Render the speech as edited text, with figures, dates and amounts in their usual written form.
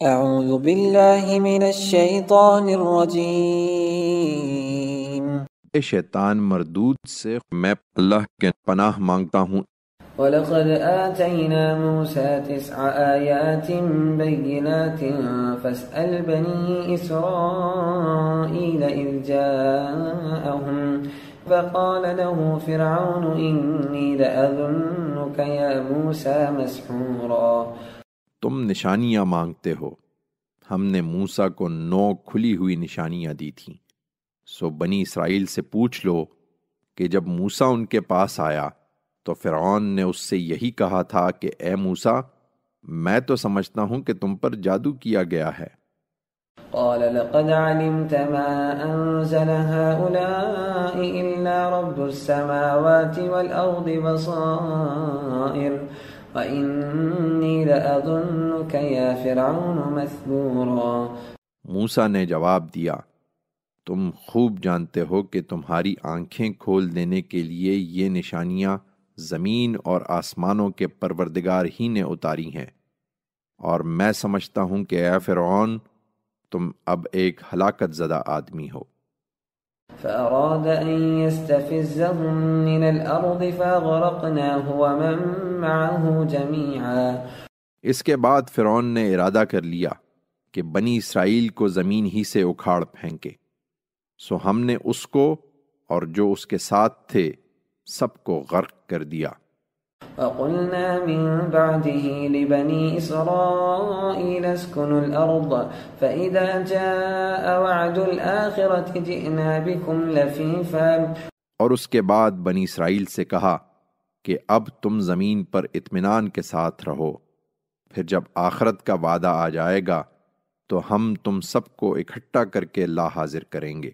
اعوذ باللہ من الشیطان الرجیم شیطان مردود سے میں اللہ کے پناہ مانگتا ہوں۔ وَلَقَدْ آتَيْنَا مُوسَى 9 آيَاتٍ بَيِّنَاتٍ فَاسْأَلْ بَنِي إِسْرَائِيلَ إِذْ جَاءَهُمْ فَقَالَ لَهُ فِرْعَوْنُ إِنِّي لَأَظُنُّكَ يَا مُوسَى مَسْحُورًا۔ تم نشانیاں مانگتے ہو، ہم نے موسیٰ کو 9 کھلی ہوئی نشانیاں دی تھیں، سو بنی اسرائیل سے پوچھ لو کہ جب موسیٰ ان کے پاس آیا تو فرعون نے اس سے یہی کہا تھا کہ اے موسیٰ، میں تو سمجھتا ہوں کہ تم پر جادو کیا گیا ہے۔ قال لقد علمت ما أنزل هؤلاء إلا رب السماوات والأرض بصائر وإني لأظنك يا فرعون مثبورا۔ موسیٰ نے جواب دیا، تم خوب جانتے ہو کہ تمہاری آنکھیں کھول دینے کے لیے یہ نشانیاں زمین اور آسمانوں کے پروردگار ہی نے اتاری ہیں، اور میں سمجھتا ہوں کہ اے فرعون، تم اب ایک ہلاکت زدہ آدمی ہو۔ فأراد أن يستفزهم من الأرض فأغرقناه ومن معه جميعا۔ اس کے بعد فرعون نے ارادہ کر لیا کہ بنی اسرائیل کو زمین ہی سے اکھاڑ پھینکے، سو ہم نے اس کو اور جو اس کے ساتھ تھے سب کو غرق کر دیا۔ وَقُلْنَا مِن بَعْدِهِ لِبَنِي إِسْرَائِيلَ اسْكُنُوا الْأَرْضَ فَإِذَا جَاءَ وَعْدُ الْآخِرَةِ جِئْنَا بِكُمْ لَفِيفًا۔ اور اس کے بعد بنی اسرائیل سے کہا کہ اب تم زمین پر اطمینان کے ساتھ رہو، پھر جب آخرت کا وعدہ آ جائے گا تو ہم تم سب کو اکٹھا کر کے لا حاضر کریں گے۔